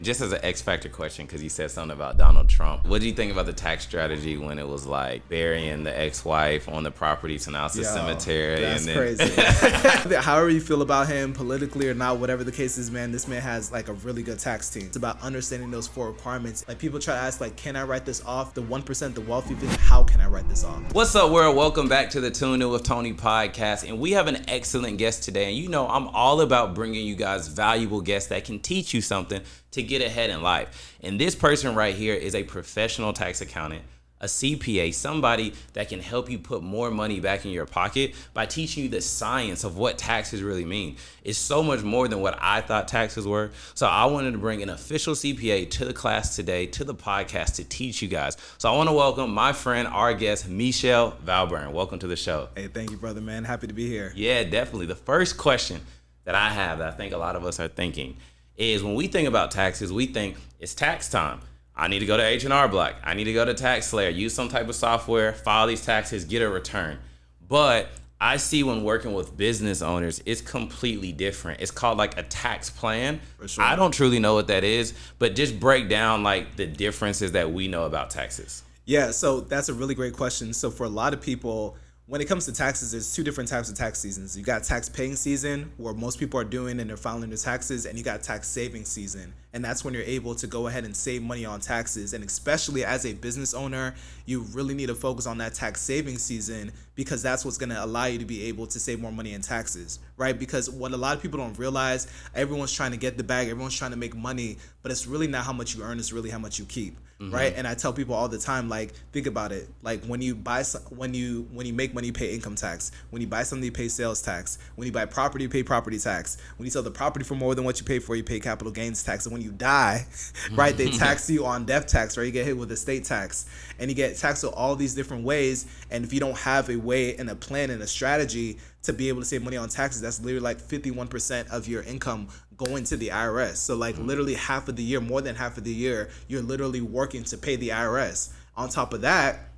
Just as an X Factor question, because you said something about Donald Trump. What do you think about the tax strategy when it was like burying the ex-wife on the property to now it's a cemetery? That's crazy. However you feel about him, politically or not, whatever the case is, man, this man has like a really good tax team. It's about understanding those 4 requirements. Like people try to ask, like, can I write this off? The 1%, the wealthy thing, how can I write this off? What's up, world? Welcome back to the Tune In with Tony podcast. And we have an excellent guest today. And you know, I'm all about bringing you guys valuable guests that can teach you something to get ahead in life. And this person right here is a professional tax accountant, a CPA, somebody that can help you put more money back in your pocket by teaching you the science of what taxes really mean. It's so much more than what I thought taxes were. So I wanted to bring an official CPA to the class today, to the podcast, to teach you guys. So I want to welcome my friend, our guest, Michelle Valburn. Welcome to the show. Hey, thank you, brother, man. Happy to be here. Yeah, definitely. The first question that I have that I think a lot of us are thinking is when we think about taxes, we think it's tax time. I need to go to H&R Block. I need to go to TaxSlayer, use some type of software, file these taxes, get a return. But I see when working with business owners, it's completely different. It's called like a tax plan. For sure. I don't truly know what that is, but just break down like the differences that we know about taxes. Yeah, so that's a really great question. So for a lot of people, when it comes to taxes, there's 2 different types of tax seasons. You got tax paying season, where most people are doing and they're filing their taxes, and you got tax saving season. And that's when you're able to go ahead and save money on taxes. And especially as a business owner, you really need to focus on that tax saving season, because that's what's going to allow you to be able to save more money in taxes, right? Because what a lot of people don't realize, everyone's trying to get the bag, everyone's trying to make money, but it's really not how much you earn, it's really how much you keep. Right. And I tell people all the time, like, think about it. Like when you buy, when you make money, you pay income tax. When you buy something, you pay sales tax. When you buy property, you pay property tax. When you sell the property for more than what you pay for, you pay capital gains tax. And when you die, right, they tax you on death tax, right? You get hit with estate tax, and you get taxed in all these different ways. And if you don't have a way and a plan and a strategy to be able to save money on taxes, that's literally like 51% of your income going to the IRS. So like literally half of the year, more than half of the year, you're literally working to pay the IRS. On top of that,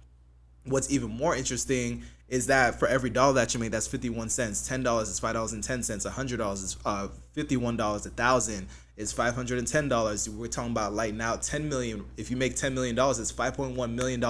what's even more interesting is that for every dollar that you make, that's 51 cents. $10 is $5.10. $100 is $51. $1,000 is $510. We're talking about like now 10 million. If you make $10 million, it's $5.1 million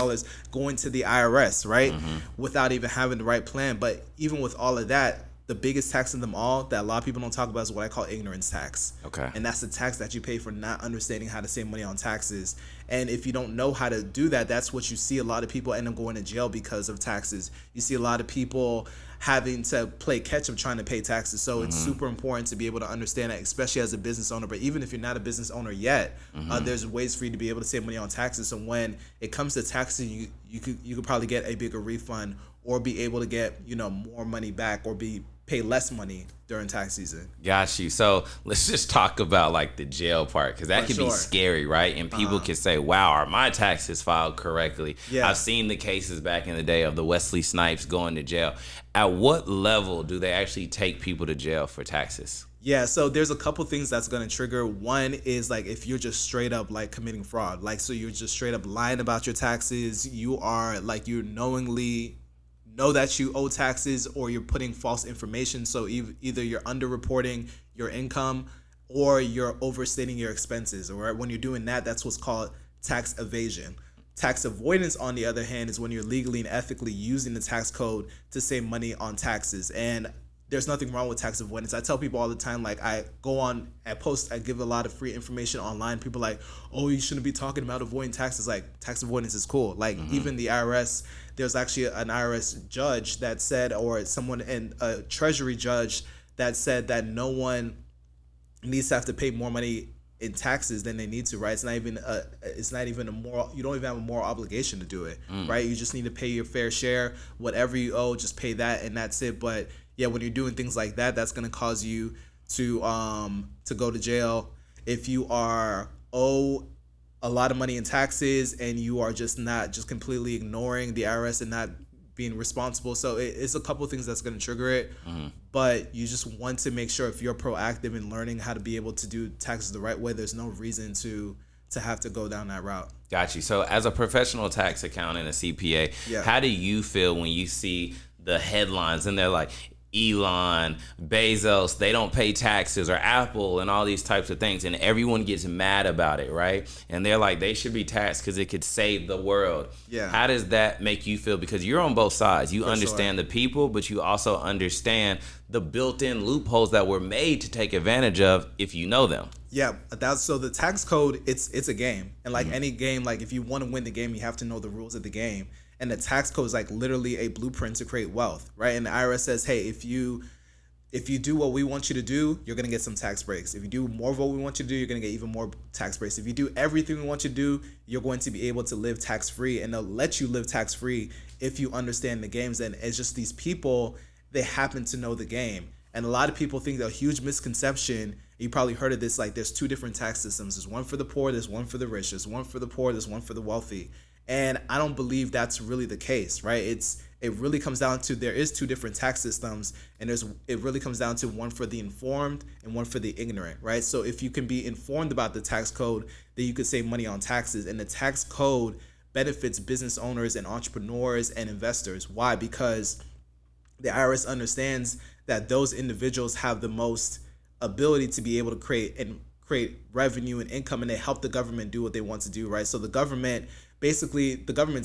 going to the IRS, right? Without even having the right plan. But even with all of that, the biggest tax of them all that a lot of people don't talk about is what I call ignorance tax. Okay. And that's the tax that you pay for not understanding how to save money on taxes. And if you don't know how to do that, that's what you see. A lot of people end up going to jail because of taxes. You see a lot of people having to play catch up trying to pay taxes. So it's super important to be able to understand that, especially as a business owner. But even if you're not a business owner yet, there's ways for you to be able to save money on taxes. So when it comes to taxes, you could probably get a bigger refund, or be able to get, you know, more money back, or pay less money during tax season. Got you. So let's just talk about like the jail part, because that can be scary, right? And people can say, wow, are my taxes filed correctly? Yeah. I've seen the cases back in the day of the Wesley Snipes going to jail. At what level do they actually take people to jail for taxes? Yeah, so there's a couple things that's going to trigger. One is like if you're just straight up like committing fraud. Like, so you're just straight up lying about your taxes. You are like, you knowingly know that you owe taxes, or you're putting false information. So either you're underreporting your income, or you're overstating your expenses. Or when you're doing that, that's what's called tax evasion. Tax avoidance, on the other hand, is when you're legally and ethically using the tax code to save money on taxes. And there's nothing wrong with tax avoidance. I tell people all the time, like I give a lot of free information online. People are like, oh, you shouldn't be talking about avoiding taxes. Like, tax avoidance is cool. Like even the IRS, there's actually an IRS judge that said, or someone in a treasury judge that said that no one needs to have to pay more money in taxes than they need to, right? It's not even a moral, you don't even have a moral obligation to do it, right? You just need to pay your fair share. Whatever you owe, just pay that, and that's it. But yeah, when you're doing things like that, that's going to cause you to go to jail. If you owe a lot of money in taxes and you are just completely ignoring the IRS and not being responsible. So it's a couple of things that's going to trigger it. But you just want to make sure, if you're proactive in learning how to be able to do taxes the right way, there's no reason to have to go down that route. Got you. So as a professional tax accountant, a CPA, how do you feel when you see the headlines and they're like, Elon, Bezos, they don't pay taxes, or Apple and all these types of things, and everyone gets mad about it, right? And they're like, they should be taxed because it could save the world. Yeah. How does that make you feel? Because you're on both sides. You understand the people, but you also understand the built-in loopholes that were made to take advantage of if you know them. Yeah, so the tax code, it's a game. And like any game, like if you want to win the game, you have to know the rules of the game. And the tax code is like literally a blueprint to create wealth, right? And the IRS says, hey, if you do what we want you to do, you're going to get some tax breaks. If you do more of what we want you to do, you're going to get even more tax breaks. If you do everything we want you to do, you're going to be able to live tax-free. And they'll let you live tax-free if you understand the games. And it's just these people, they happen to know the game. And a lot of people think that a huge misconception, you probably heard of this, like there's two different tax systems. There's one for the poor, there's one for the rich. There's one for the poor, there's one for the wealthy. And I don't believe that's really the case, right? It really comes down to there is two different tax systems, and it really comes down to one for the informed and one for the ignorant, right? So if you can be informed about the tax code, then you could save money on taxes. And the tax code benefits business owners and entrepreneurs and investors. Why? Because the IRS understands that those individuals have the most ability to be able to create revenue and income, and they help the government do what they want to do, right? So the government's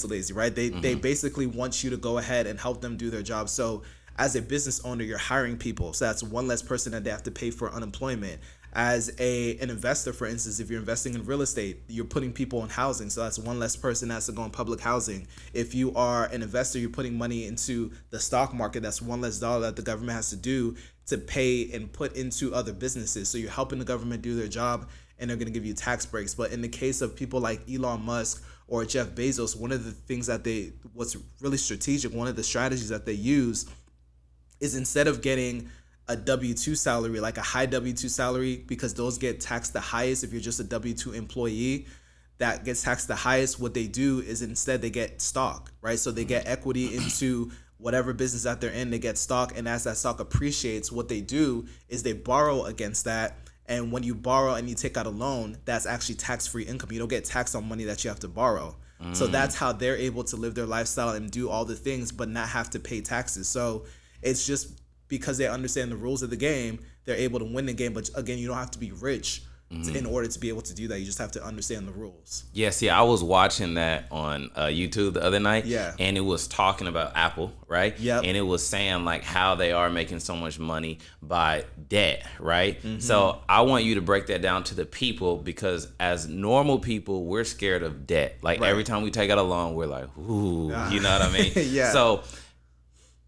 lazy, right? They basically want you to go ahead and help them do their job. So as a business owner, you're hiring people. So that's one less person that they have to pay for unemployment. As an investor, for instance, if you're investing in real estate, you're putting people in housing. So that's one less person that has to go in public housing. If you are an investor, you're putting money into the stock market. That's one less dollar that the government has to do to pay and put into other businesses. So you're helping the government do their job, and they're going to give you tax breaks. But in the case of people like Elon Musk or Jeff Bezos, one of the things that what's really strategic, one of the strategies that they use is instead of getting a W-2 salary, like a high W-2 salary, because those get taxed the highest if you're just a W-2 employee, that gets taxed the highest. What they do is instead they get stock, right? So they get equity into whatever business that they're in, they get stock. And as that stock appreciates, what they do is they borrow against that. And when you borrow and you take out a loan, that's actually tax-free income. You don't get taxed on money that you have to borrow. So that's how they're able to live their lifestyle and do all the things, but not have to pay taxes. So it's just because they understand the rules of the game, they're able to win the game. But again, you don't have to be rich in order to be able to do that. You just have to understand the rules. Yeah, see, I was watching that on YouTube the other night, Yeah. and it was talking about Apple, right? Yep. And it was saying like how they are making so much money by debt, right? So I want you to break that down to the people, because as normal people, we're scared of debt. Like every time we take out a loan, we're like, ooh, you know what I mean? Yeah. So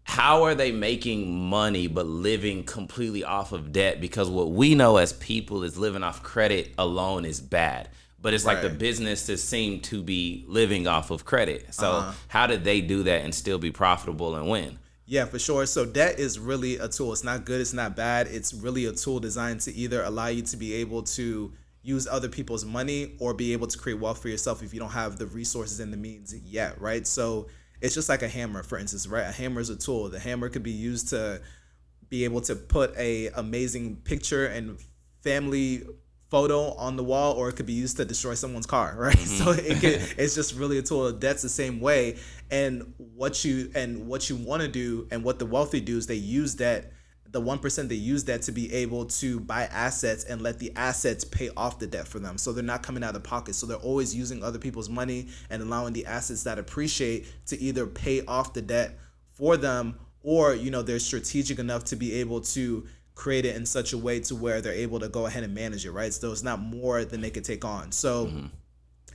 how are they making money but living completely off of debt? Because what we know as people is living off credit alone is bad. But it's like the businesses seem to be living off of credit. So how did they do that and still be profitable and win? Yeah, for sure. So debt is really a tool. It's not good. It's not bad. It's really a tool designed to either allow you to be able to use other people's money or be able to create wealth for yourself if you don't have the resources and the means yet, right? So it's just like a hammer, for instance, right? A hammer is a tool. The hammer could be used to be able to put a amazing picture and family photo on the wall, or it could be used to destroy someone's car, right? So it's just really a tool. That's the same way. And what you want to do, and what the wealthy do, is they use that. The 1%, they use that to be able to buy assets and let the assets pay off the debt for them. So they're not coming out of pocket. So they're always using other people's money and allowing the assets that appreciate to either pay off the debt for them, or, they're strategic enough to be able to create it in such a way to where they're able to go ahead and manage it, right? So it's not more than they could take on. So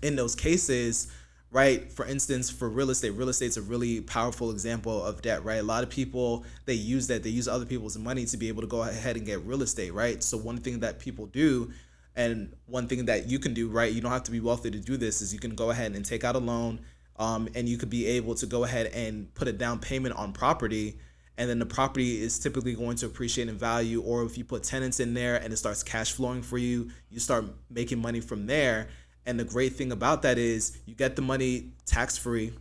in those cases, right, for instance, for real estate's a really powerful example of debt, right? A lot of people, they use other people's money to be able to go ahead and get real estate, right? So one thing that people do, and one thing that you can do, right, you don't have to be wealthy to do this, is you can go ahead and take out a loan, and you could be able to go ahead and put a down payment on property, and then the property is typically going to appreciate in value. Or if you put tenants in there and it starts cash flowing for you, you start making money from there. And the great thing about that is you get the money tax-free.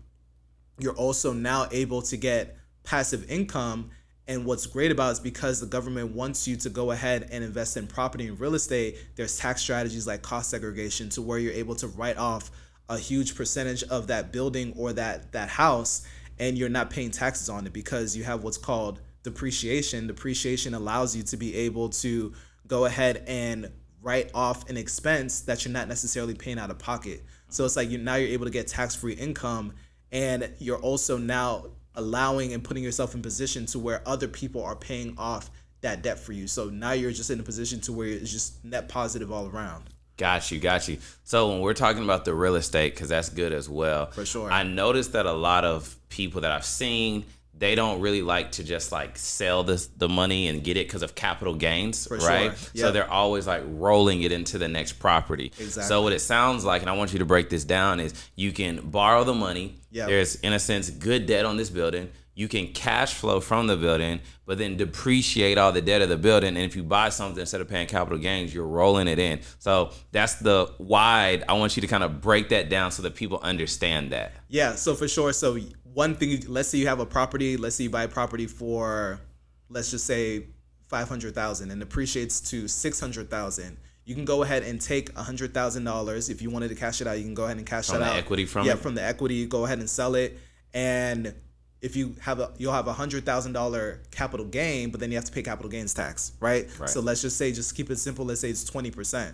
You're also now able to get passive income. And what's great about it is because the government wants you to go ahead and invest in property and real estate, there's tax strategies like cost segregation, to where you're able to write off a huge percentage of that building or that house, and you're not paying taxes on it because you have what's called depreciation. Depreciation allows you to be able to go ahead and write off an expense that you're not necessarily paying out of pocket. So it's like now you're able to get tax-free income, and you're also now allowing and putting yourself in position to where other people are paying off that debt for you. So now you're just in a position to where it's just net positive all around. Got you. So when we're talking about the real estate, because that's good as well. For sure. I noticed that a lot of people that I've seen, they don't really like to just like sell the money and get it because of capital gains, For right? sure. So they're always like rolling it into the next property. Exactly. So what it sounds like, and I want you to break this down, is you can borrow the money. Yep. There's, in a sense, good debt on this building. You can cash flow from the building, but then depreciate all the debt of the building. And if you buy something, instead of paying capital gains, you're rolling it in. So that's the wide. I want you to kind of break that down so that people understand that. Yeah, so for sure. So one thing, let's say you have a property. Let's say you buy a property for, let's just say, $500,000 and depreciates to $600,000. You can go ahead and take $100,000. If you wanted to cash it out, you can go ahead and cash that out. From the equity from it? Yeah, from the equity. You go ahead and sell it. And if you'll have $100,000 capital gain, but then you have to pay capital gains tax, right? So let's just say, just keep it simple. Let's say it's 20%.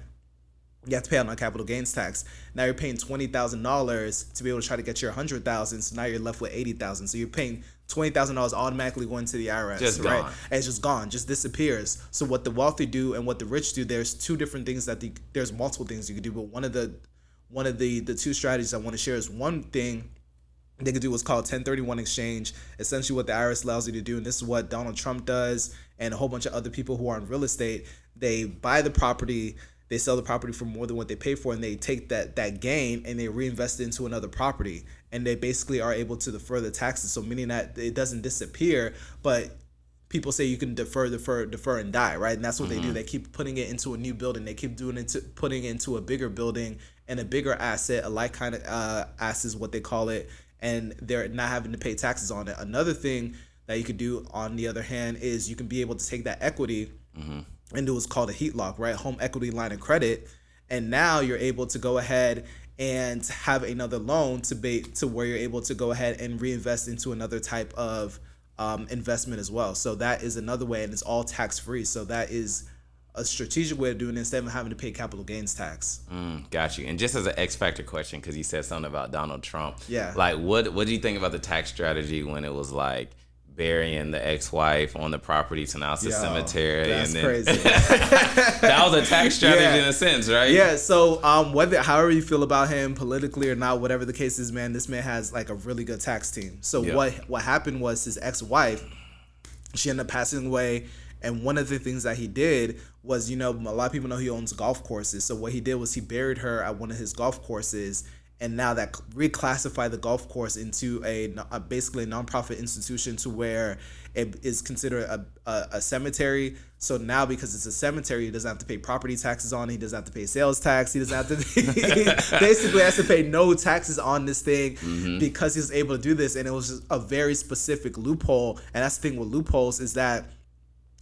You have to pay out on capital gains tax. Now you're paying $20,000 to be able to try to get your $100,000. So now you're left with $80,000. So you're paying $20,000 automatically going to the IRS, just right? gone. And it's just gone, just disappears. So what the wealthy do and what the rich do, there's two different things there's multiple things you can do, but one of the two strategies I want to share is, one thing they could do what's called 1031 exchange. Essentially what the IRS allows you to do, and this is what Donald Trump does and a whole bunch of other people who are in real estate, they buy the property, they sell the property for more than what they pay for, and they take that gain and they reinvest it into another property, and they basically are able to defer the taxes. So meaning that it doesn't disappear, but people say you can defer and die, right? And that's what they do. They keep putting it into a new building. They keep putting it into a bigger building and a bigger asset, a like kind of asset is what they call it, and they're not having to pay taxes on it. Another thing that you could do, on the other hand, is you can be able to take that equity and do what's called a heat lock, right? Home equity line of credit. And now you're able to go ahead and have another loan to where you're able to go ahead and reinvest into another type of investment as well. So that is another way, and it's all tax free. So that is a strategic way of doing it instead of having to pay capital gains tax. Got you. And just as an X factor question, because you said something about Donald Trump. Yeah. Like, what do you think about the tax strategy when it was like burying the ex-wife on the property to now it's a cemetery? That's and then crazy. that was a tax strategy in a sense, right? Yeah. So however you feel about him politically or not, whatever the case is, man, this man has like a really good tax team. So what happened was his ex-wife, she ended up passing away. And one of the things that he did was, a lot of people know he owns golf courses. So what he did was he buried her at one of his golf courses, and now that reclassified the golf course into basically a nonprofit institution to where it is considered a cemetery. So now, because it's a cemetery, he doesn't have to pay property taxes on it. He doesn't have to pay sales tax. He doesn't have to he basically has to pay no taxes on this thing because he's able to do this. And it was just a very specific loophole. And that's the thing with loopholes, is that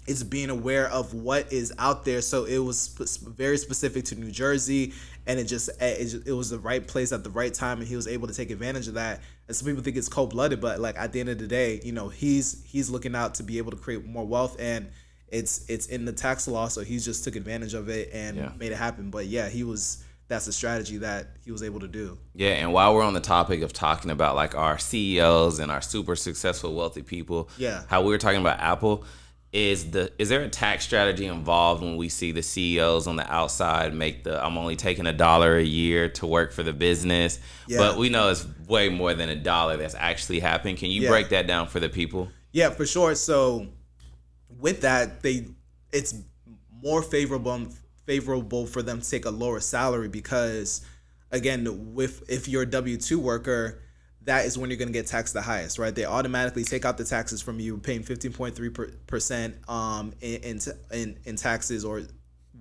it's being aware of what is out there. So it was very specific to New Jersey, and it was the right place at the right time, and he was able to take advantage of that. And some people think it's cold-blooded, but like at the end of the day, he's looking out to be able to create more wealth, and it's in the tax law, so he just took advantage of it and made it happen. But yeah, that's a strategy that he was able to do. Yeah, and while we're on the topic of talking about like our CEOs and our super successful wealthy people, how we were talking about Apple, is there a tax strategy involved when we see the CEOs on the outside make I'm only taking $1 a year to work for the business, but we know it's way more than $1 that's actually happening. Can you break that down for the people? Yeah, for sure. So with that, it's more favorable for them to take a lower salary because, again, if you're a W-2 worker, that is when you're going to get taxed the highest, right? They automatically take out the taxes from you, paying 15.3% in taxes, or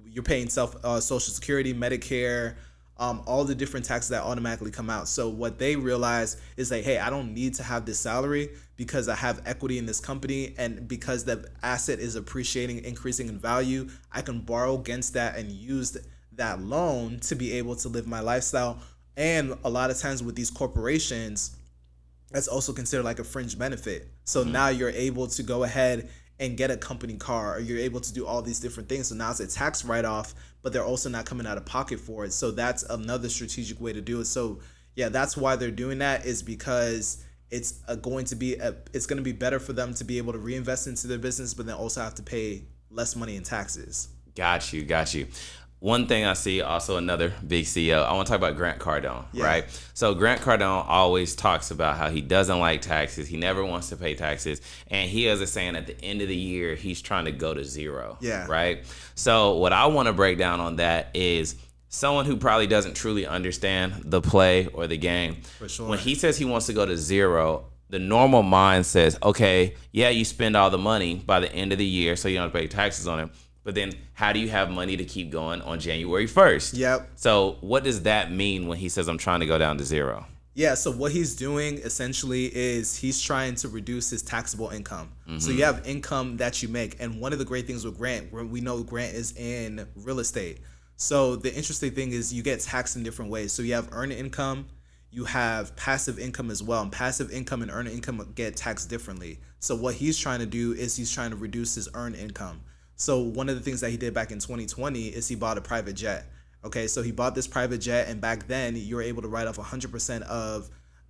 you're paying Social Security, Medicare, all the different taxes that automatically come out. So what they realize is like, hey, I don't need to have this salary because I have equity in this company, and because the asset is appreciating, increasing in value, I can borrow against that and use that loan to be able to live my lifestyle. And a lot of times with these corporations, That's also considered like a fringe benefit. So now you're able to go ahead and get a company car, or you're able to do all these different things. So now it's a tax write-off, but they're also not coming out of pocket for it. So that's another strategic way to do it. So yeah, that's why they're doing that, is because it's it's going to be better for them to be able to reinvest into their business, but then also have to pay less money in taxes. Got you, got you. One thing I see, also another big CEO, I want to talk about Grant Cardone, right? So Grant Cardone always talks about how he doesn't like taxes. He never wants to pay taxes. And he has a saying, at the end of the year, he's trying to go to zero, right? So what I want to break down on that is someone who probably doesn't truly understand the play or the game. For sure. When he says he wants to go to zero, the normal mind says, okay, yeah, you spend all the money by the end of the year, so you don't have to pay taxes on it. But then how do you have money to keep going on January 1st? Yep. So what does that mean when he says I'm trying to go down to zero? Yeah, so what he's doing essentially is he's trying to reduce his taxable income. So you have income that you make. And one of the great things with Grant, we know Grant is in real estate. So the interesting thing is you get taxed in different ways. So you have earned income, you have passive income as well. And passive income and earned income get taxed differently. So what he's trying to do is he's trying to reduce his earned income. So one of the things that he did back in 2020 is he bought a private jet. Okay, so he bought this private jet, and back then you were able to write off 100% of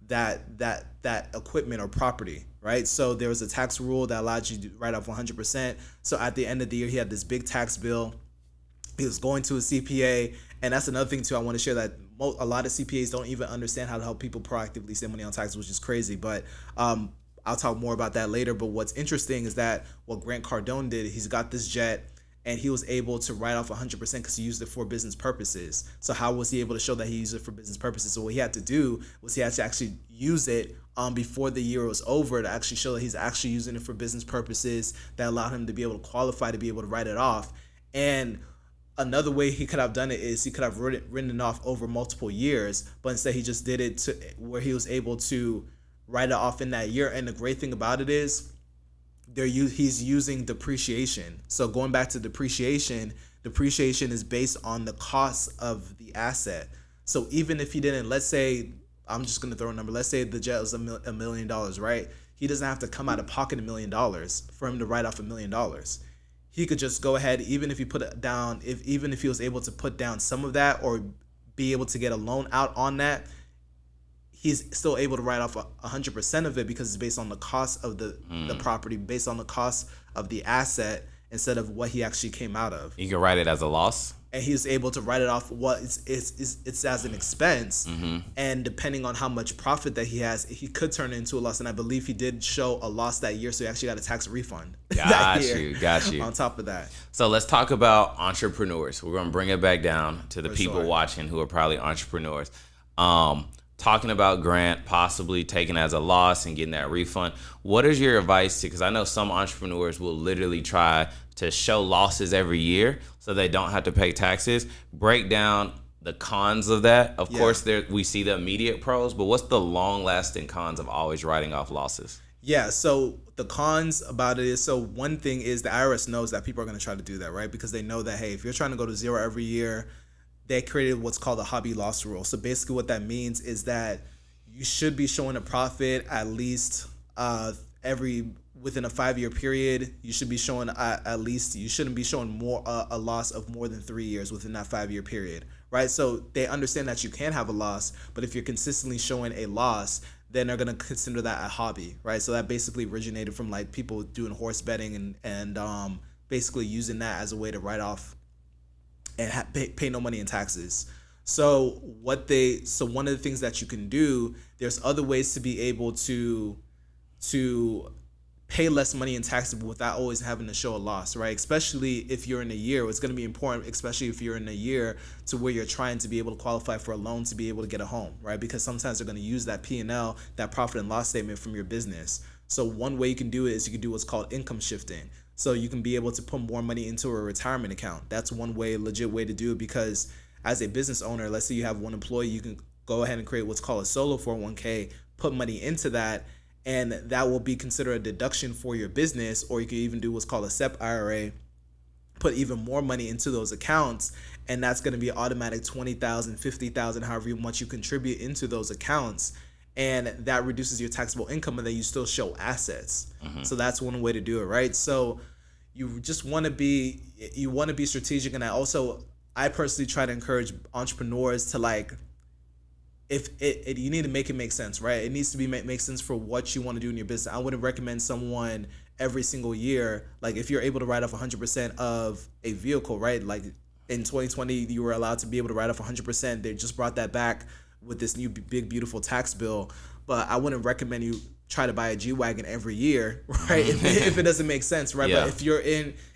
that equipment or property, right? So there was a tax rule that allowed you to write off 100%. So at the end of the year, he had this big tax bill. He was going to a CPA, and that's another thing too. I want to share that a lot of CPAs don't even understand how to help people proactively save money on taxes, which is crazy. But I'll talk more about that later. But what's interesting is that what Grant Cardone did, he's got this jet and he was able to write off 100% because he used it for business purposes. So how was he able to show that he used it for business purposes? So what he had to do was he had to actually use it before the year was over to actually show that he's actually using it for business purposes that allowed him to be able to qualify to be able to write it off. And another way he could have done it is he could have written it off over multiple years, but instead he just did it to where he was able to write it off in that year. And the great thing about it is he's using depreciation. So going back to depreciation is based on the cost of the asset. So even if he didn't, let's say, I'm just going to throw a number, let's say the jet was $1 million, right? He doesn't have to come out of pocket $1 million for him to write off $1 million. He could just go ahead, even if he put it down, even if he was able to put down some of that or be able to get a loan out on that, he's still able to write off 100% of it because it's based on the cost of the property, based on the cost of the asset instead of what he actually came out of. You can write it as a loss. And he's able to write it off what it's as an expense. And depending on how much profit that he has, he could turn it into a loss. And I believe he did show a loss that year, so he actually got a tax refund. Got you. On top of that. So let's talk about entrepreneurs. We're going to bring it back down to the people watching who are probably entrepreneurs. Talking about Grant possibly taking as a loss and getting that refund. What is your advice to, because I know some entrepreneurs will literally try to show losses every year so they don't have to pay taxes. Break down the cons of that. Of course, we see the immediate pros, but what's the long-lasting cons of always writing off losses? Yeah, so the cons about it is, so one thing is the IRS knows that people are going to try to do that, right? Because they know that, hey, if you're trying to go to zero every year, they created what's called a hobby loss rule. So basically what that means is that you should be showing a profit at least within a 5-year period. You should be showing you shouldn't be showing a loss of more than 3 years within that 5-year period, right? So they understand that you can have a loss, but if you're consistently showing a loss, then they're going to consider that a hobby, right? So that basically originated from like people doing horse betting and basically using that as a way to write off and pay no money in taxes. So one of the things that you can do, there's other ways to be able to pay less money in taxes without always having to show a loss, right? Especially if you're in a year, it's going to be important, especially if you're in a year to where you're trying to be able to qualify for a loan to be able to get a home, right? Because sometimes they're going to use that P&L, that profit and loss statement from your business. So one way you can do it is you can do what's called income shifting. So you can be able to put more money into a retirement account. That's one legit way to do it, because as a business owner, let's say you have one employee, you can go ahead and create what's called a solo 401k, put money into that, and that will be considered a deduction for your business. Or you can even do what's called a SEP IRA, put even more money into those accounts, and that's going to be automatic $20,000, $50,000, however much you contribute into those accounts. and that reduces your taxable income, and then you still show assets. So that's one way to do it, right? So you just want to be strategic. And I personally try to encourage entrepreneurs to, like, if you need to make it make sense, right? It needs to make sense for what you want to do in your business. I wouldn't recommend someone every single year, like, if you're able to write off 100% of a vehicle, right? Like in 2020, you were allowed to be able to write off 100%. They just brought that back with this new big beautiful tax bill. But I wouldn't recommend you try to buy a G-Wagon every year, right? if it doesn't make sense, right? Yeah. But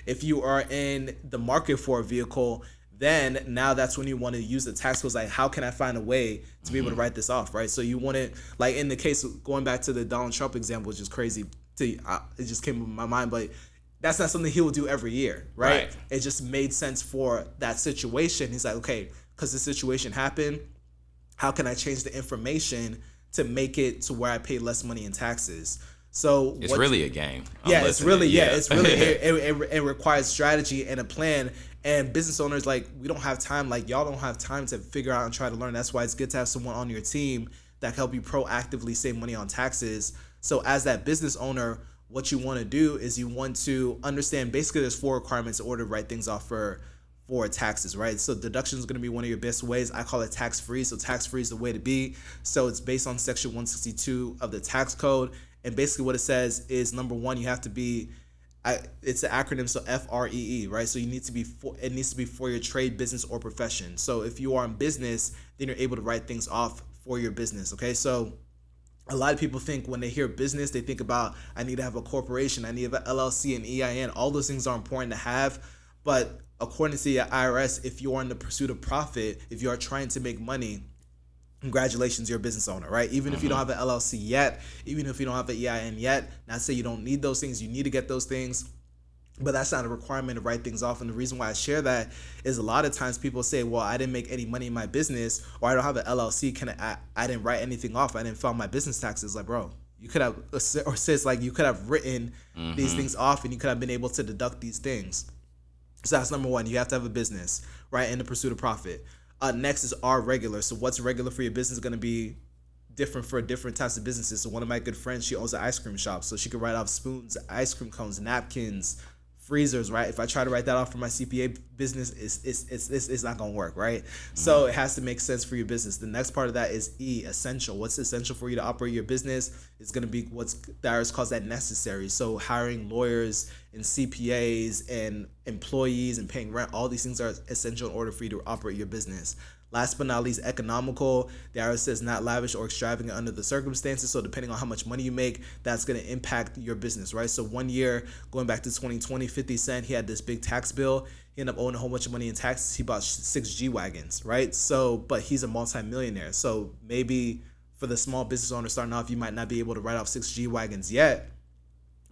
if you are in the market for a vehicle, then now that's when you want to use the tax codes. Like, how can I find a way to be able to write this off, right? So you want to, like, in the case of going back to the Donald Trump example, which is crazy. It just came to my mind, but that's not something he will do every year, right? It just made sense for that situation. He's like, okay, because the situation happened, how can I change the information to make it to where I pay less money in taxes? So it's really a game. It's really it requires strategy and a plan. And business owners, like, we don't have time. Like, y'all don't have time to figure out and try to learn. That's why it's good to have someone on your team that can help you proactively save money on taxes. So as that business owner, what you want to do is you want to understand, basically there's 4 requirements in order to write things off for taxes, right? So deduction is going to be one of your best ways. I call it tax-free. So tax-free is the way to be. So it's based on section 162 of the tax code. And basically what it says is, number 1, you have to be, it's an acronym, so FREE, right? So it needs to be for your trade, business, or profession. So if you are in business, then you're able to write things off for your business, okay? So a lot of people think when they hear business, they think about, I need to have a corporation, I need to have an LLC and EIN. All those things are important to have, but according to the IRS, if you are in the pursuit of profit, if you are trying to make money, congratulations, you're a business owner, right? Even if you don't have an LLC yet, even if you don't have an EIN yet, not say you don't need those things, you need to get those things, but that's not a requirement to write things off. And the reason why I share that is a lot of times people say, well, I didn't make any money in my business, or I don't have an LLC, I didn't write anything off, I didn't file my business taxes. Like, bro, you could have, or sis, like, you could have written these things off and you could have been able to deduct these things. So that's number 1. You have to have a business, right, in the pursuit of profit. Next is R regular. So what's regular for your business is going to be different for different types of businesses. So one of my good friends, she owns an ice cream shop. So she could write off spoons, ice cream cones, napkins, freezers, right? If I try to write that off for my CPA business, it's not going to work, right? So it has to make sense for your business. The next part of that is E, essential. What's essential for you to operate your business is going to be what's the IRS calls that necessary. So hiring lawyers and CPAs and employees and paying rent, all these things are essential in order for you to operate your business. Last but not least, economical. The IRS says not lavish or extravagant under the circumstances. So depending on how much money you make, that's going to impact your business, right? So one year, going back to 2020, 50 Cent, he had this big tax bill. He ended up owing a whole bunch of money in taxes. He bought 6 G-Wagons, right? So, but he's a multimillionaire. So maybe for the small business owner starting off, you might not be able to write off 6 G-Wagons yet,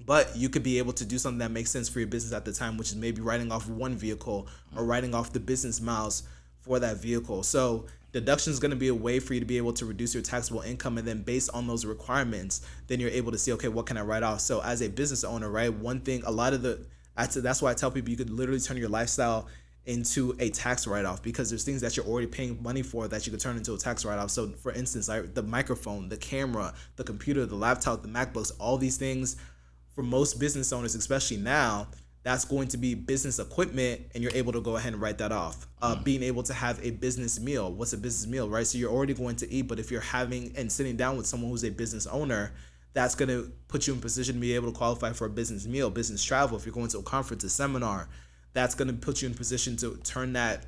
but you could be able to do something that makes sense for your business at the time, which is maybe writing off one vehicle or writing off the business miles for that vehicle. So deduction is going to be a way for you to be able to reduce your taxable income, and then based on those requirements, then you're able to see, okay, what can I write off? So as a business owner, right, one thing, that's why I tell people you could literally turn your lifestyle into a tax write-off, because there's things that you're already paying money for that you could turn into a tax write-off. So for instance, the microphone, the camera, the computer, the laptop, the MacBooks, all these things, for most business owners, especially now, that's going to be business equipment, and you're able to go ahead and write that off. Being able to have a business meal. What's a business meal, right? So you're already going to eat, but if you're having and sitting down with someone who's a business owner, that's going to put you in position to be able to qualify for a business meal. Business travel, if you're going to a conference, a seminar, that's going to put you in position to turn that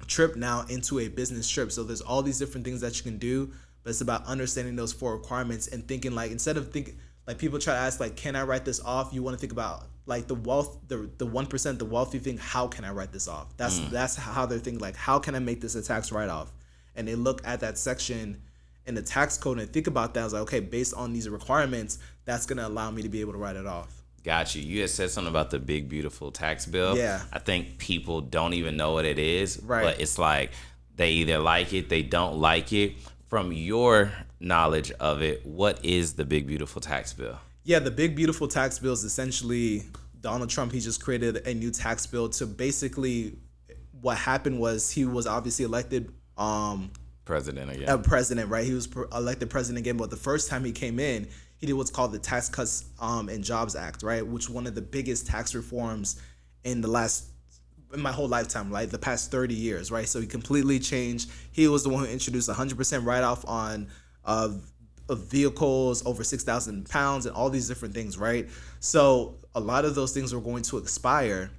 trip now into a business trip. So there's all these different things that you can do, but it's about understanding those 4 requirements and thinking, like, instead of thinking, like, people try to ask, like, can I write this off? You want to think about, like, the wealth, the 1%, the wealthy thing. How can I write this off? That's how they're thinking, like, how can I make this a tax write-off? And they look at that section in the tax code and think about that. I was like, okay, based on these requirements, that's going to allow me to be able to write it off. Got you. You had said something about the big, beautiful tax bill. Yeah. I think people don't even know what it is. Right. But it's like they either like it, they don't like it. From your knowledge of it, what is the big, beautiful tax bill? Yeah, the big, beautiful tax bill is essentially Donald Trump. He just created a new tax bill to basically, what happened was he was obviously elected president again. President, right? He was elected president again, but the first time he came in, he did what's called the Tax Cuts and Jobs Act, right? Which one of the biggest tax reforms in my whole lifetime, right? The past 30 years, right? So he completely changed. He was the one who introduced 100% write-off on of vehicles over 6,000 pounds and all these different things, right? So a lot of those things were going to expire.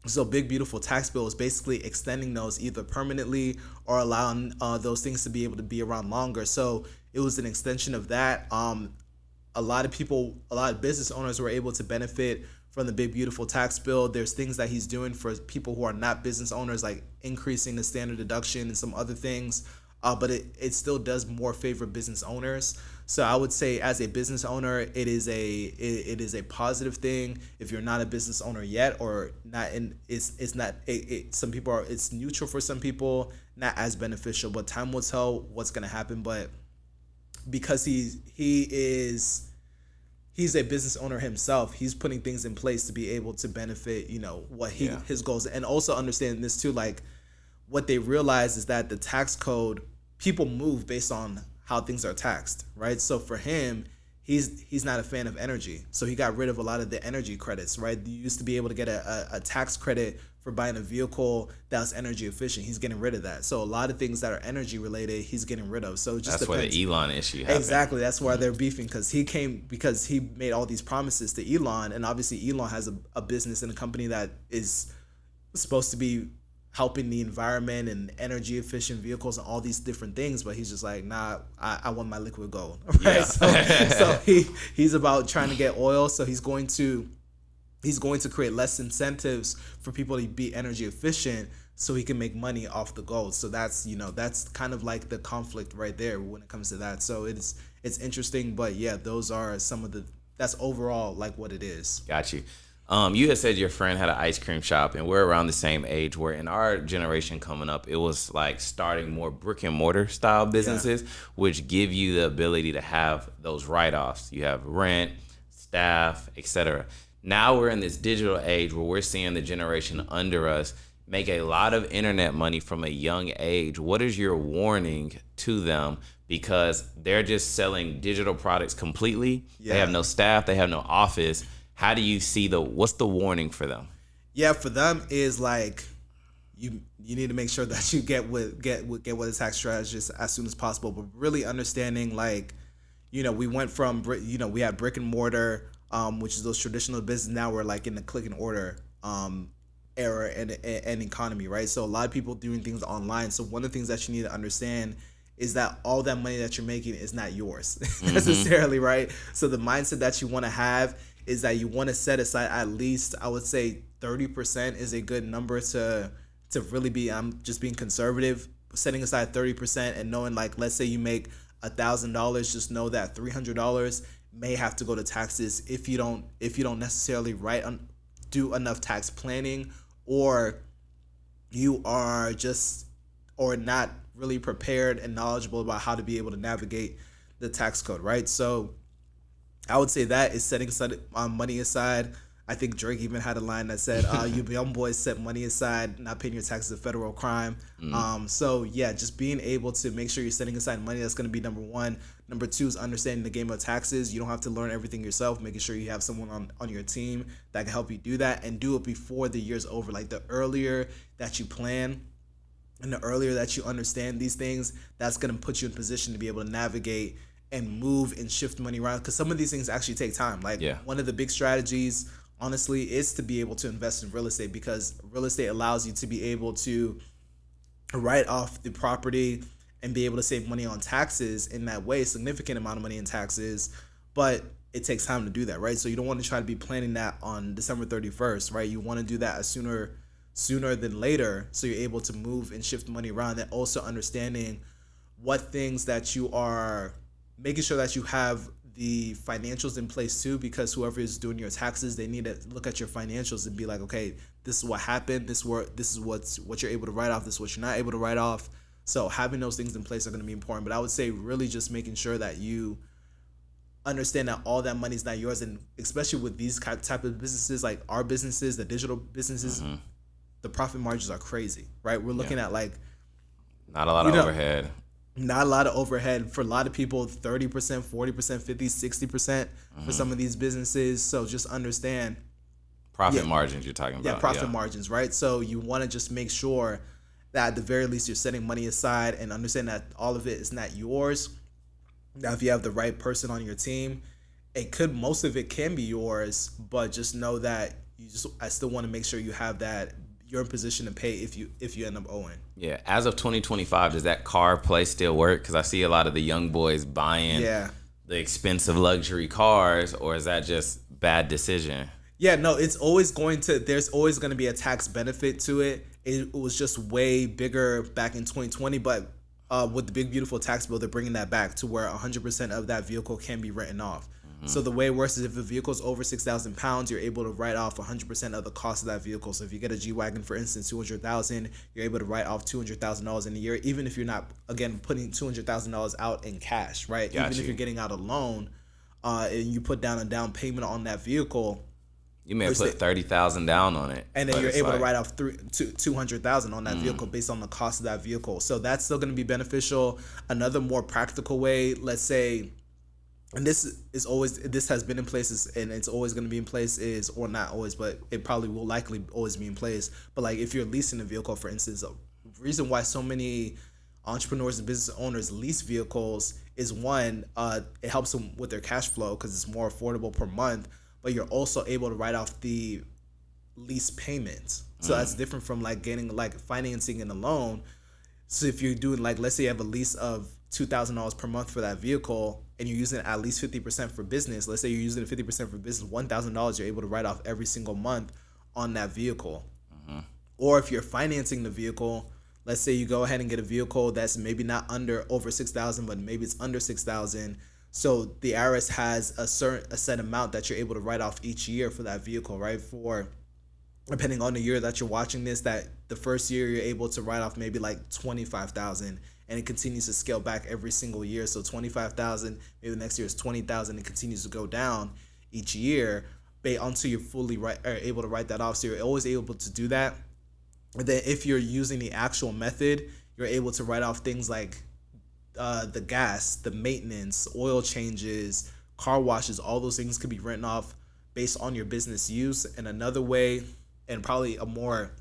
So Big Beautiful Tax Bill is basically extending those either permanently or allowing those things to be able to be around longer. So it was an extension of that. A lot of business owners were able to benefit from the Big Beautiful Tax Bill. There's things that he's doing for people who are not business owners, like increasing the standard deduction and some other things. But it still does more favor business owners. So I would say as a business owner, it is a positive thing. If you're not a business owner yet, or not, some people are, it's neutral for some people, not as beneficial. But time will tell what's gonna happen. But because he's a business owner himself, he's putting things in place to be able to benefit, his goals, and also understanding this too, like. What they realize is that the tax code, people move based on how things are taxed, right? So for him, he's not a fan of energy. So he got rid of a lot of the energy credits, right? You used to be able to get a tax credit for buying a vehicle that was energy efficient. He's getting rid of that. So a lot of things that are energy related, he's getting rid of. So it just that's depends. where the Elon issue happened. Exactly. That's why they're beefing, because he made all these promises to Elon, and obviously Elon has a business and a company that is supposed to be helping the environment and energy efficient vehicles and all these different things, but he's just like, nah, I want my liquid gold, right? Yeah. So he's about trying to get oil, so he's going to create less incentives for people to be energy efficient so he can make money off the gold. So that's kind of like the conflict right there when it comes to that. So it's interesting, but yeah, those are that's overall like what it is. Got you. You had said your friend had an ice cream shop, and we're around the same age, where in our generation coming up, it was like starting more brick and mortar style businesses, which give you the ability to have those write-offs. You have rent, staff, etc. Now we're in this digital age where we're seeing the generation under us make a lot of internet money from a young age. What is your warning to them? Because they're just selling digital products completely. Yeah. They have no staff, they have no office. How do you see what's the warning for them? Yeah, for them is like you need to make sure that you get with a tax strategist as soon as possible, but really understanding, like, we went from we had brick and mortar, which is those traditional business. Now we're like in the click and order era and economy, right? So a lot of people doing things online. So one of the things that you need to understand is that all that money that you're making is not yours necessarily, right? So the mindset that you want to have is that you want to set aside at least, I would say 30% is a good number to really be, I'm just being conservative, setting aside 30% and knowing, like, let's say you make $1,000, just know that $300 may have to go to taxes if you don't necessarily do enough tax planning, or you are not really prepared and knowledgeable about how to be able to navigate the tax code, right? So I would say that is setting money aside. I think Drake even had a line that said, you young boys set money aside, not paying your taxes is a federal crime. So yeah, just being able to make sure you're setting aside money, that's going to be number one. Number two is understanding the game of taxes. You don't have to learn everything yourself, making sure you have someone on your team that can help you do that, and do it before the year's over. Like, the earlier that you plan and the earlier that you understand these things, that's going to put you in position to be able to navigate and move and shift money around, because some of these things actually take time. Like, one of the big strategies, honestly, is to be able to invest in real estate, because real estate allows you to be able to write off the property and be able to save money on taxes in that way, significant amount of money in taxes, but it takes time to do that, right? So you don't want to try to be planning that on December 31st, right? You want to do that as sooner than later, so you're able to move and shift money around, and also understanding what things that you are making sure that you have the financials in place too, because whoever is doing your taxes, they need to look at your financials and be like, okay, this is what happened, this is what you're able to write off, this is what you're not able to write off. So having those things in place are going to be important. But I would say really just making sure that you understand that all that money is not yours, and especially with these type of businesses, like our businesses, the digital businesses, the profit margins are crazy, right? We're looking at like not a lot of overhead. Not a lot of overhead for a lot of people, 30%, 40%, 50, 60% for some of these businesses. So just understand. Profit Yeah. margins you're talking Yeah, about. profit margins, right? So you want to just make sure that at the very least you're setting money aside and understand that all of it is not yours. Now, if you have the right person on your team, most of it can be yours, but just know that I still want to make sure you have that, you're in position to pay if you end up owing. Yeah. As of 2025, does that car play still work? Because I see a lot of the young boys buying the expensive luxury cars, or is that just bad decision? Yeah, no, there's always going to be a tax benefit to it. It was just way bigger back in 2020, but with the big beautiful tax bill, they're bringing that back to where 100% of that vehicle can be written off. So the way it works is if a vehicle is over 6,000 pounds, you're able to write off 100% of the cost of that vehicle. So if you get a G-Wagon, for instance, 200,000, you're able to write off $200,000 in a year, even if you're not, again, putting $200,000 out in cash, right? Even if you're getting out a loan and you put down a down payment on that vehicle, you may have put 30,000 down on it, and then you're able to write off 200,000 on that vehicle based on the cost of that vehicle. So that's still going to be beneficial. Another more practical way, let's say, and this has been in places and it's always going to be in place or not always, but it probably will likely always be in place. But like if you're leasing a vehicle, for instance, a reason why so many entrepreneurs and business owners lease vehicles is one, it helps them with their cash flow because it's more affordable per month, but you're also able to write off the lease payments. So that's different from like getting like financing in a loan. So if you're doing like, let's say you have a lease of $2,000 per month for that vehicle and you're using at least 50% for business, let's say you're using it 50% for business, $1,000 you're able to write off every single month on that vehicle. Or if you're financing the vehicle, let's say you go ahead and get a vehicle that's maybe not over 6,000, but maybe it's under 6,000. So the IRS has a set amount that you're able to write off each year for that vehicle, right? For depending on the year that you're watching this, that the first year you're able to write off maybe like 25,000, and it continues to scale back every single year. So 25,000, maybe the next year is 20,000, and continues to go down each year until you're fully able to write that off. So you're always able to do that. And then if you're using the actual method, you're able to write off things like the gas, the maintenance, oil changes, car washes. All those things could be written off based on your business use. And another way, and probably a more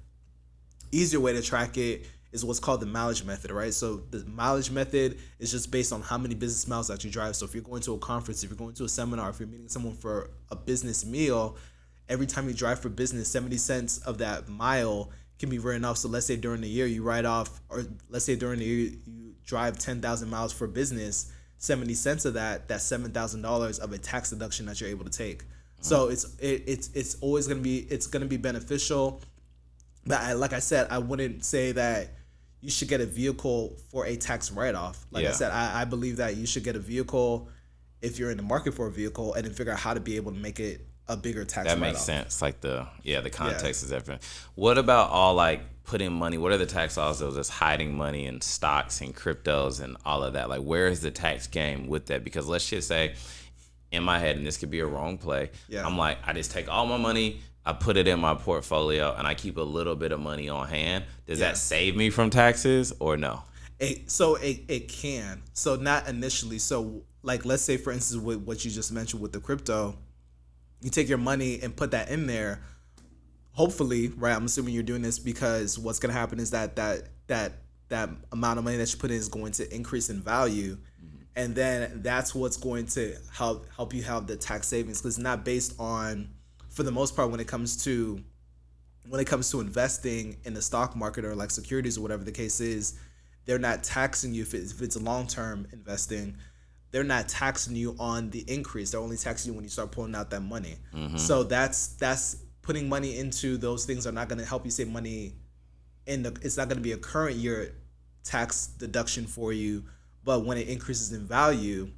easier way to track it, is what's called the mileage method, right? So the mileage method is just based on how many business miles that you drive. So if you're going to a conference, if you're going to a seminar, if you're meeting someone for a business meal, every time you drive for business, 70 cents of that mile can be written off. So let's say during the year you write off, or let's say during the year you drive 10,000 miles for business, 70 cents of that's $7,000 of a tax deduction that you're able to take. So it's always going to be beneficial. But like I said, I wouldn't say that you should get a vehicle for a tax write-off. Like I said, I believe that you should get a vehicle if you're in the market for a vehicle, and then figure out how to be able to make it a bigger tax write-off. That makes sense. Like the context is different. What about all like putting money? What are the tax laws of just hiding money in stocks and cryptos and all of that? Like, where is the tax game with that? Because let's just say, in my head, and this could be a wrong play, I'm like, I just take all my money, I put it in my portfolio, and I keep a little bit of money on hand. Does that save me from taxes or no? It can. So not initially. So like, let's say for instance with what you just mentioned with the crypto, you take your money and put that in there. Hopefully, right? I'm assuming you're doing this because what's going to happen is that amount of money that you put in is going to increase in value. And then that's what's going to help you have the tax savings, because it's not based on, for the most part, when it comes to investing in the stock market or like securities or whatever the case is, they're not taxing you if it's long-term investing. They're not taxing you on the increase. They're only taxing you when you start pulling out that money. So that's putting money into those things are not going to help you save money. It's not going to be a current year tax deduction for you. But when it increases in value,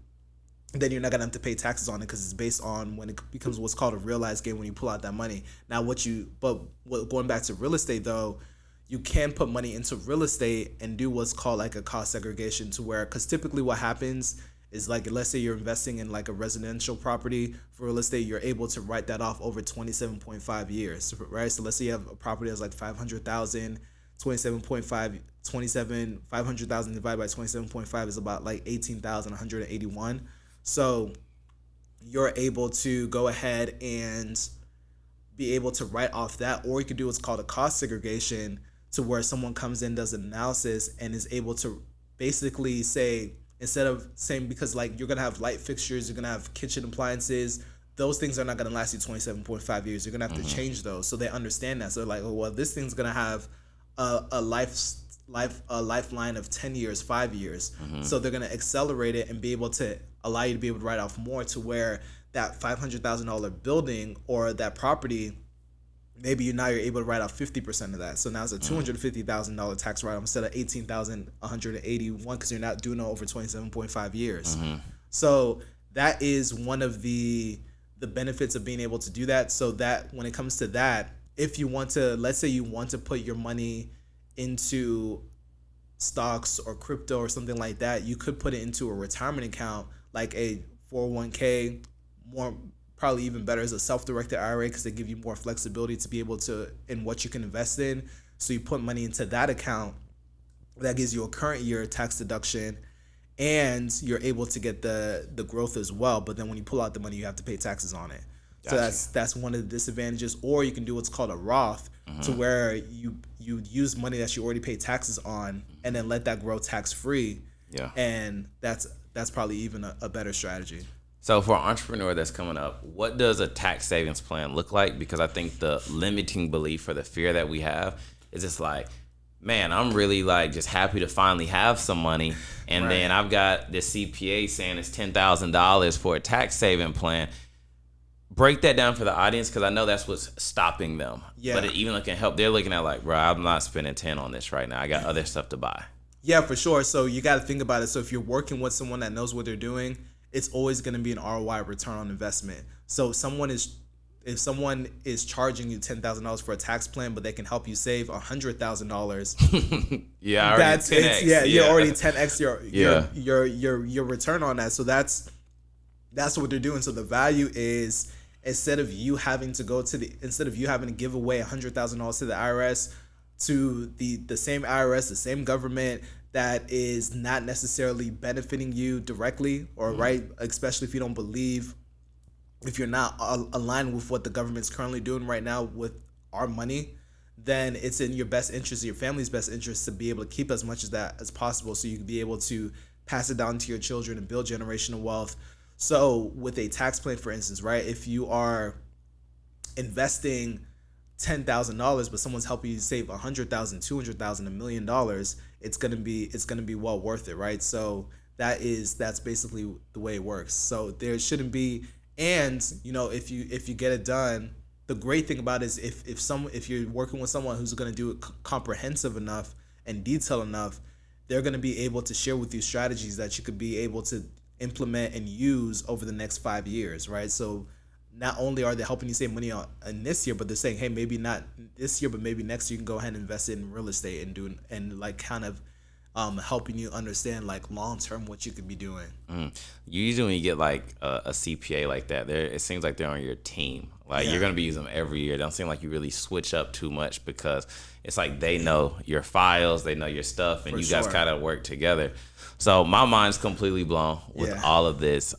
then you're not gonna have to pay taxes on it, because it's based on when it becomes what's called a realized gain when you pull out that money. Now, going back to real estate though, you can put money into real estate and do what's called like a cost segregation, to where, because typically what happens is, like, let's say you're investing in like a residential property for real estate, you're able to write that off over 27.5 years, right? So let's say you have a property that's like 500,000, 27.5 500,000 divided by 27.5 is about like 18,181. So you're able to go ahead and be able to write off that, or you could do what's called a cost segregation, to where someone comes in, does an analysis, and is able to basically say, instead of saying, because like you're gonna have light fixtures, you're gonna have kitchen appliances, those things are not gonna last you 27.5 years. You're gonna have to change those. So they understand that. So they're like, oh well, this thing's gonna have a lifeline of 10 years, 5 years. So they're gonna accelerate it and be able to allow you to be able to write off more, to where that $500,000 building or that property, maybe you're able to write off 50% of that. So now it's a $250,000 tax write-off instead of 18,181, because you're not doing it over 27.5 years. So that is one of the benefits of being able to do that. So that when it comes to that, if you want to, let's say you want to put your money into stocks or crypto or something like that, you could put it into a retirement account like a 401k. More probably even better is a self-directed IRA, because they give you more flexibility to be able to in what you can invest in. So you put money into that account, that gives you a current year tax deduction, and you're able to get the growth as well. But then when you pull out the money, you have to pay taxes on it. Gotcha. So that's one of the disadvantages. Or you can do what's called a Roth, to where you use money that you already pay taxes on, and then let that grow tax free. Yeah. And that's probably even a better strategy. So for an entrepreneur that's coming up, what does a tax savings plan look like? Because I think the limiting belief or the fear that we have is just like, man, I'm really like just happy to finally have some money. And then I've got this CPA saying it's $10,000 for a tax saving plan. Break that down for the audience, because I know that's what's stopping them. Yeah. But it even can help. They're looking at like, bro, I'm not spending 10 on this right now. I got other stuff to buy. Yeah, for sure. So you got to think about it. So if you're working with someone that knows what they're doing, it's always going to be an ROI, return on investment. So if someone is charging you $10,000 for a tax plan, but they can help you save $100,000, yeah, that's 10x. You're already 10x your return on that. So that's what they're doing. So the value is, instead of you having to give away $100,000 to the IRS, to the same IRS, the same government that is not necessarily benefiting you directly, or especially if you don't believe, if you're not aligned with what the government's currently doing right now with our money, then it's in your best interest, your family's best interest, to be able to keep as much of that as possible, so you can be able to pass it down to your children and build generational wealth. So with a tax plan, for instance, if you are investing $10,000, but someone's helping you save $100,000, $200,000, $1 million, it's gonna be well worth it, right? So that's basically the way it works. So there shouldn't be, and if you get it done, the great thing about it is if you're working with someone who's gonna do it comprehensive enough and detailed enough, they're gonna be able to share with you strategies that you could be able to implement and use over the next 5 years, right? So not only are they helping you save money in this year, but they're saying, hey, maybe not this year, but maybe next year you can go ahead and invest in real estate and like kind of helping you understand like long term what you could be doing. Usually when you get like a CPA like that, it seems like they're on your team. Like you're gonna be using them every year. It don't seem like you really switch up too much, because it's like they know your files, they know your stuff, and you guys kind of work together. So my mind's completely blown with all of this.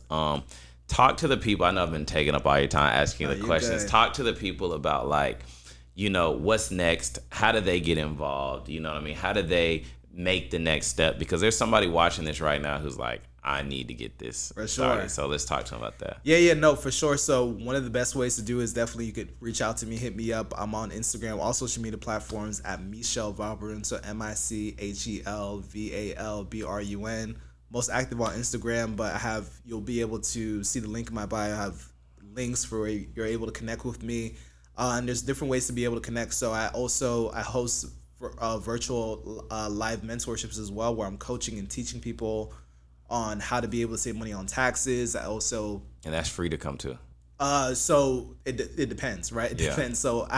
Talk to the people. I know I've been taking up all your time asking you the questions. Good. Talk to the people about like, what's next? How do they get involved? You know what I mean? How do they make the next step? Because there's somebody watching this right now who's like, I need to get this started. So let's talk to them about that. No, for sure. So one of the best ways to do is definitely you could reach out to me, hit me up. I'm on Instagram, all social media platforms at Michelle Valburn. So MICHELVALBRUN. Most active on Instagram, but you'll be able to see the link in my bio. I have links for where you're able to connect with me. And there's different ways to be able to connect. So I host virtual live mentorships as well, where I'm coaching and teaching people on how to be able to save money on taxes. And that's free to come to. So it depends, right? It depends. So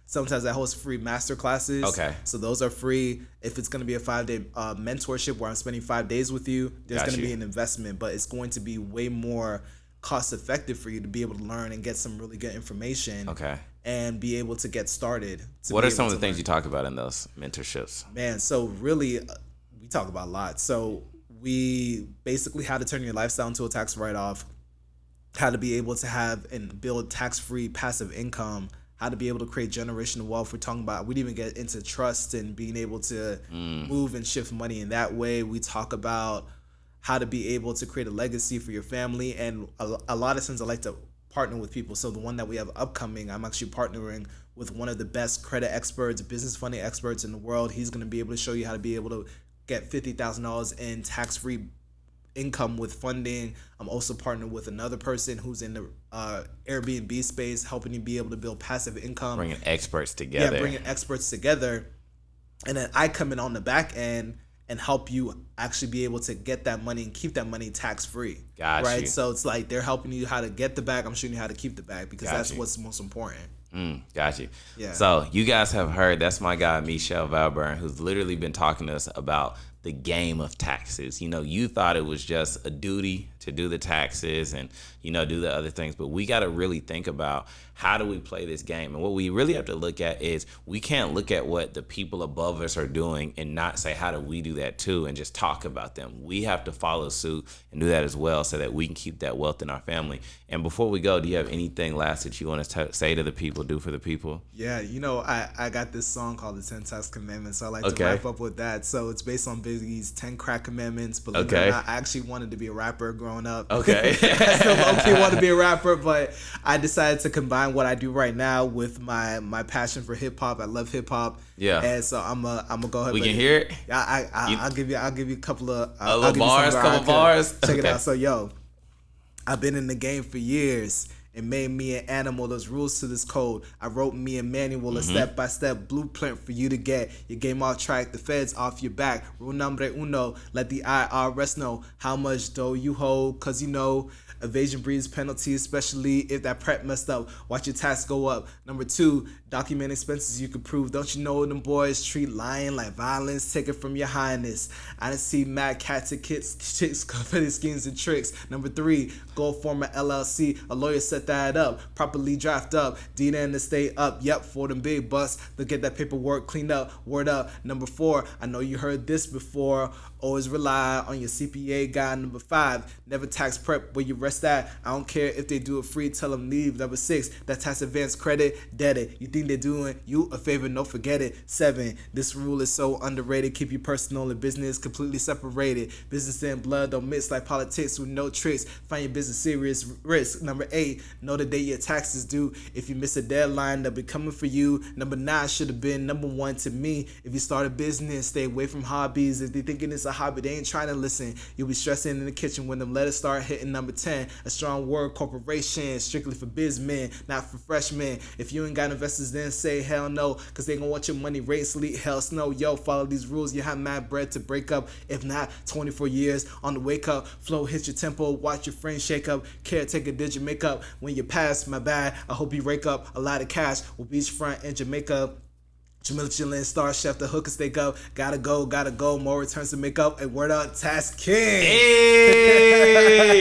sometimes I host free master classes. Okay. So those are free. If it's going to be a 5-day mentorship where I'm spending 5 days with you, there's going to be an investment, but it's going to be way more cost effective for you to be able to learn and get some really good information. Okay. and be able to get started. What are some of the things you talk about in those mentorships? Man, so really, we talk about a lot. So we basically how to turn your lifestyle into a tax write-off, how to be able to have and build tax-free passive income, how to be able to create generational wealth. We're talking about, we'd even get into trust and being able to move and shift money in that way. We talk about how to be able to create a legacy for your family. And a lot of times I like to partner with people. So the one that we have upcoming, I'm actually partnering with one of the best credit experts, business funding experts in the world. He's going to be able to show you how to be able to get $50,000 in tax-free income with funding. I'm also partnered with another person who's in the Airbnb space, helping you be able to build passive income. Bringing experts together. Yeah, bringing experts together. And then I come in on the back end and help you actually be able to get that money and keep that money tax-free. Right? So it's like they're helping you how to get the bag. I'm showing you how to keep the bag because that's what's most important. Got you. Yeah. So you guys have heard, that's my guy, Michelle Valburn, who's literally been talking to us about the game of taxes. You know, you thought it was just a duty to do the taxes and, you know, do the other things, but we got to really think about how do we play this game? And what we really have to look at is we can't look at what the people above us are doing and not say, how do we do that too? And just talk about them. We have to follow suit and do that as well so that we can keep that wealth in our family. And before we go, do you have anything last that you want to say to the people, do for the people? Yeah, you know, I got this song called The 10 Tax Commandments. So I like to wrap up with that. So it's based on Biggie's 10 Crack Commandments. Believe it or not, I actually wanted to be a rapper growing up. Okay. I still low-key want to be a rapper, but I decided to combine what I do right now with my passion for hip hop. I love hip hop. Yeah. And so I'm gonna go ahead. We can hear it. I'll give you a couple of couple bars. Check it out. So yo, I've been in the game for years and made me an animal. There's rules to this code. I wrote me a manual, a step-by-step blueprint for you to get your game off track, the feds off your back. Rule number uno, let the IRS know how much dough you hold, cause you know evasion breeds penalty, especially if that prep messed up. Watch your tax go up. Number 2, document expenses you can prove. Don't you know them boys treat lying like violence? Take it from your highness. I done see mad cats and chicks cover schemes and tricks. Number 3, go form an LLC. A lawyer set that up. Properly draft up. Deed and the state up. Yep, for them big bucks. They'll get that paperwork cleaned up. Word up. Number 4, I know you heard this before. Always rely on your CPA guy. Number 5, never tax prep where you rest at. I don't care if they do it free, tell them leave. Number 6, that tax advance credit, debit. You think they're doing you a favor, no forget it. 7, this rule is so underrated. Keep your personal and business completely separated. Business and blood don't mix like politics with no tricks. Find your business serious risk. Number 8, know the day your taxes due. If you miss a deadline, they'll be coming for you. Number 9 should have been number 1 to me. If you start a business, stay away from hobbies. If they thinking it's a hobby, they ain't trying to listen. You'll be stressing in the kitchen when them letters start hitting. Number 10, a strong word, corporation, strictly for bizmen, not for freshmen. If you ain't got investors, then say hell no, cause they gonna want your money rate, sleet, hell snow. Yo, follow these rules, you have mad bread to break up. If not, 24 years on the wake up. Flow hits your tempo, watch your friends shake up. Caretaker did your makeup. When you pass, my bad, I hope you rake up a lot of cash with beachfront in Jamaica. Michelin star chef, the hookers they go. Gotta go. More returns to make up. And word up, Task King. Hey!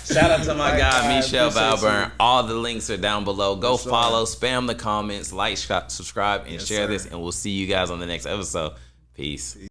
Shout out to my guy, Michelle Valburn. All the links are down below. Go follow, spam the comments, like, subscribe, and share this. And we'll see you guys on the next episode. Peace.